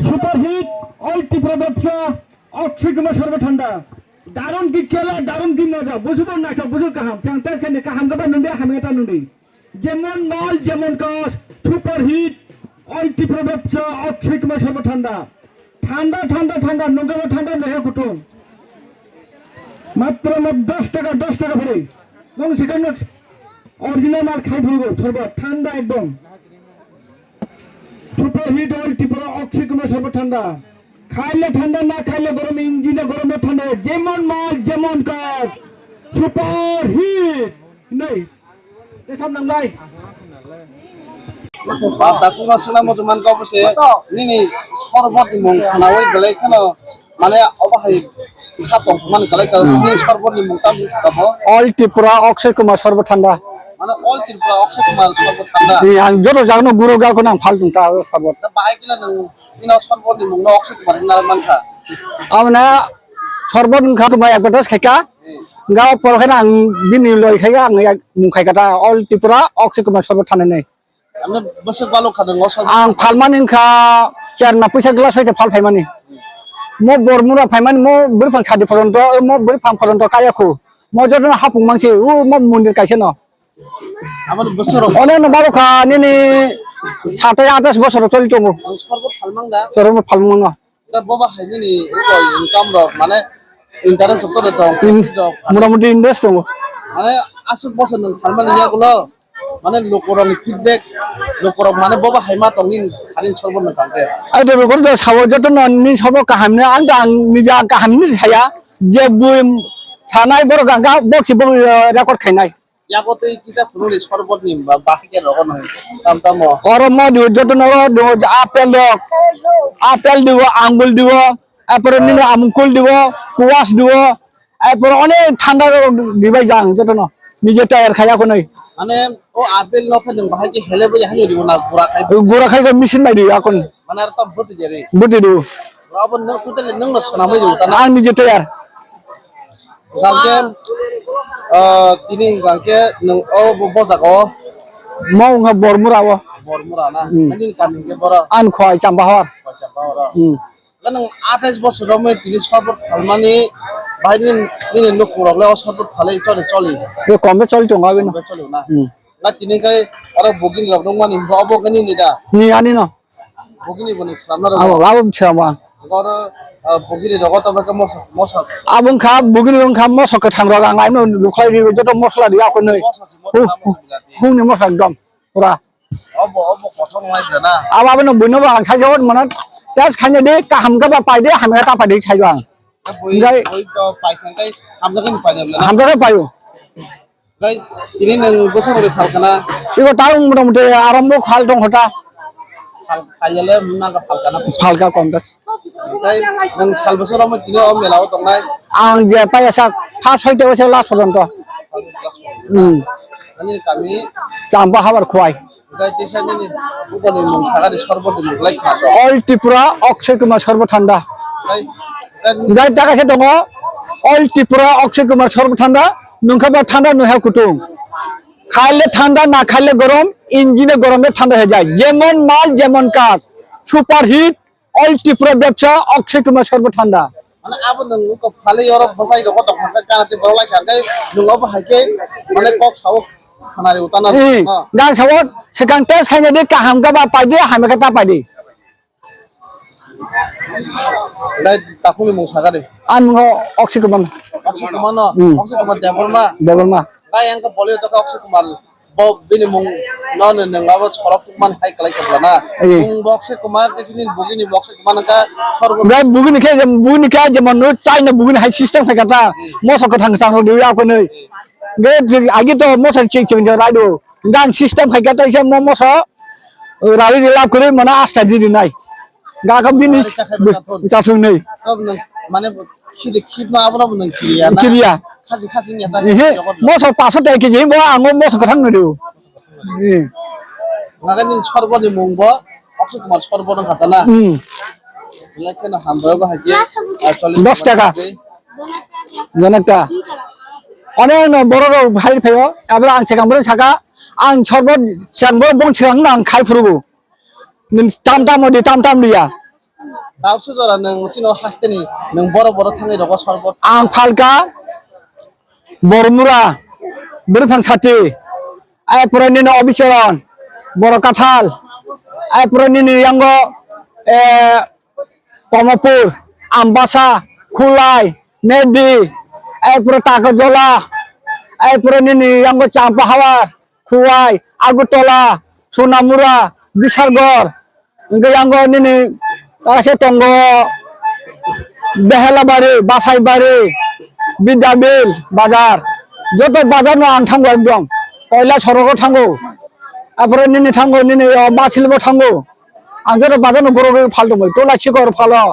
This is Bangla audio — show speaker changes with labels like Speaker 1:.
Speaker 1: সুপারহিট অল ত্রিপুরা ব্যবসা অক্ষয় কুমার সর্বঠান্ডা দারুণ কি খেলা দারুণ কি মজা বুঝবো না বুঝো কাহাম চাংটাস খানে কাহাম গবা নুন্ডে হামেটা নুন্ডে যেমন মাল যেমন কাজ সুপারহিট অল ত্রিপুরা ব্যবসা অক্ষয় কুমার সর্বঠান্ডা ঠান্ডা ঠান্ডা ঠান্ডা নগর ঠান্ডা নহে কুটুম মাত্র 10 টাকা ভরে এবং সেখানে অরিজিনাল মাল খাই ফুলবো সর্বত ঠান্ডা একদম সুপারহিট অল ত্রিপুরা অক্ষয় কুমার সর্বঠান্ডা খাইলে ঠান্ডা না খাইলে গরম ইঞ্জিনে গরমে ঠান্ডা যেমন মাল যেমন কাজ সুপারহিট নেই এসব নামলাই
Speaker 2: Baku masuk nama cuman kau bersih. Ini sorbot di mung. Karena wei belai kan mana apa hai katong mana kalau ini sorbot di mung tapi kamu.
Speaker 1: All Tripura Akshay Kumar সর্বঠান্ডা
Speaker 2: Mana all tirpa oxy kemar sorbot tanda.
Speaker 1: আং যত জানো গুরু গা কোন ফাল তুমতা সর্বত
Speaker 2: Baik kila nang ini sorbot di mung oxy kemar nang manka.
Speaker 1: আমনা সর্বত খা তোমা একবারটাস খাইকা গাও পরখানা আং বিনি লই খাইকা আং মুং খাইকাটা অল ত্রিপুরা অক্ষয় কুমার সর্বঠান্ডা নেই
Speaker 2: Anda besar balok kadang ngosor.
Speaker 1: आं फालमानि खा चारना पैसा ग्लास होते फाल फाइमानि मो बरमुरा फाइमानि मो बुरफां छादि फरन्त मो बुरफां फरन्त कायाखु मो जदन हापुं मांसे उ मो मन्दिर काइसे न
Speaker 2: Aman besar.
Speaker 1: अने न बाबुखा निनि 27 বছর চলিত মো
Speaker 2: Sorbot halmang dah.
Speaker 1: সরম ফালমং ন
Speaker 2: Da boba hai ni itu income dah. Mana interest sektor itu.
Speaker 1: মোটামুটি invest দङ
Speaker 2: Mana asuk bosan nang halmang ya kulo. Mana lokoran feedback lokoran mana boba hai ma tongin harin sorbot nang kangke.
Speaker 1: I তো বেকর সাবো যতন নি সব কাহামনে আং আং নিজা কাহামনি ছায়া যে বুই থানায় বড় গাঙ্গা বক্সি বড় record খাইনাই
Speaker 2: Ya kote kisah penuh di sorbot nih bahaya rokok nih tam mo.
Speaker 1: গরম দিও যতন আপেল দিব আঙ্গুল দিব এরপরে নিলে আমকুল দিব কুয়াশ দিব এরপরে অনেক ঠান্ডা দিবাই যাং যতন নিজে টায়ার খাইয়া কোনাই
Speaker 2: Mana oh apel no kan bahaya ki hele boy hanya di mana
Speaker 1: গোড়া খাই মেশিন মাই দিও এখন
Speaker 2: mana tam berarti jadi.
Speaker 1: বুঝে দিব
Speaker 2: Apa nang kutel nang nas nama itu tanah.
Speaker 1: আং নিজে tyre
Speaker 2: Gangke tini gangke nang oh bojak oh
Speaker 1: মাও nga বরমুরাও
Speaker 2: bor murana. Ini kami ke bora
Speaker 1: আন খয় চাম্বা হওয়ার
Speaker 2: baca bora. Kan nang 28 bosor ramai tini sorbot halmani bahaya ini nuk kurang le sorbot halai coli.
Speaker 1: কমে চল তো হবে না
Speaker 2: Betul na. Na tini kai orang booking gak dong mani apa kan ini dah.
Speaker 1: নি আনি না
Speaker 2: Booking ini bukan selama
Speaker 1: আবো আবো ছেমা
Speaker 2: Kalau booking ini rokok tapi kamu mosak.
Speaker 1: আবুং খা বুগিনি রং খা মসক থাংরা গাং আই নো লুখাই দি যত মশলা দিয়া কোন নই হুনি মশলা একদম পুরা
Speaker 2: Apa kosong lagi na.
Speaker 1: আবাবে নো বইনো আং সাইজত মানে তাস খাইনে দে কাহাম গবা পাইদে হামে তা পাইদে সাইজং
Speaker 2: Boi to paikan kai hamza kan paikan na.
Speaker 1: হামরা পাইও
Speaker 2: Kai ini nang besar boleh falkana.
Speaker 1: Ego তাও মোটামুটি আরম্ভ খাল দং হতা
Speaker 2: Kayale menang ke falkana.
Speaker 1: ফালকা কম Das
Speaker 2: Kai nang sal besar ramai tini om melau tong nai.
Speaker 1: আং যে পাইসা ফার্স্ট হইতে হইছে লাস্ট পর্যন্ত
Speaker 2: Ini kami
Speaker 1: চাম্বা হাবার Khowai
Speaker 2: kai desa ini bukan ini mengsaga di sorbot di mulai kado.
Speaker 1: All Tripura Akshay Kumar সর্বঠান্ডা
Speaker 2: Kai dan
Speaker 1: গাই টাকাছে দङ অল ত্রিপুরা অক্ষয় কুমার সর্বঠান্ডা নংখাবা ঠান্ডা নহে কুটুম খাইলে ঠান্ডা না খাইলে গরম ইঞ্জিনে গরমে ঠান্ডা হয়ে যায় যেমন মাল যেমন কাজ সুপারহিট অল ত্রিপুরা ব্যবসা অক্ষয় কুমার সর্বঠান্ডা
Speaker 2: mana apa nang ko phale orang bahasa itu kok tak kan ati bola kan kai nung apa hake mana kok sawok khanari utana
Speaker 1: গাং সাবত সেখান টেস খাইনে দে কাহাম গাবা পাইদে হামে কাটা পাইদে
Speaker 2: dai takumi mengsaga deh
Speaker 1: আন Akshay Kumar
Speaker 2: oksi kumano oksi kumar dapur ma
Speaker 1: দেবল মা
Speaker 2: kai yang ke boleh to oksi kumar bo bini mung non nang apa sorok kuman hai kalai sebelah mung oksi kumar di sini bugini oksi kumar ka sorbo
Speaker 1: গাই বুগিনি কে যেমন চাইনা বুগিনি হাই সিস্টেম খাইকাটা মশক থাং চাং দিও আকো নই গে আগে তো মশক চিং চিং রাই দো গাং সিস্টেম খাইকাটা ইসে মশ রাই লাভ করে মানে আস্তা দিদি নাই গা কা বিনিস চাচুং nei
Speaker 2: toh nang mana khid ma apa nang kiriya na
Speaker 1: কিরিয়া
Speaker 2: khasi nya ta
Speaker 1: ইহে মশক 500 টাকা কেজি ব আং মশক থাং নই দিও
Speaker 2: ngakanin sorbo ni mung bo oksi kumar sorbo nang kata na lekin hambayo ba haje
Speaker 1: 10 টাকা জনটা অনেক বড় ভাই ফাইও এবার আং সেকামবরে ছাকা আং সর্ব চাংবো বং ছিরাং নাং খাই ফুরবো টাম টাম দি টাম টাম দিয়া
Speaker 2: Tao sudah jora neng sino haste ni neng boro tangi roko sorbot.
Speaker 3: Ang Falka Bormura Berfang Sati ai puranini Obisaron Boro Kathal ai puranini Yanggo Komapur Ambasa Kulai Nedi ai purata Kajola ai puranini Yanggo Campahawar Kuwai Agutola Sunamura Bisargor Yanggo nini Ase Tonggo Behelabari Basaibari Bidabil Bazar যত বাজার না আন থাঙ্গো একদম পয়লা সড়কও থাঙ্গো তারপরে নিনি থাঙ্গো নিনি বাছিলবো থাঙ্গো আন যত বাজার গরো ফালতো মই তোলা ছিকর ফালো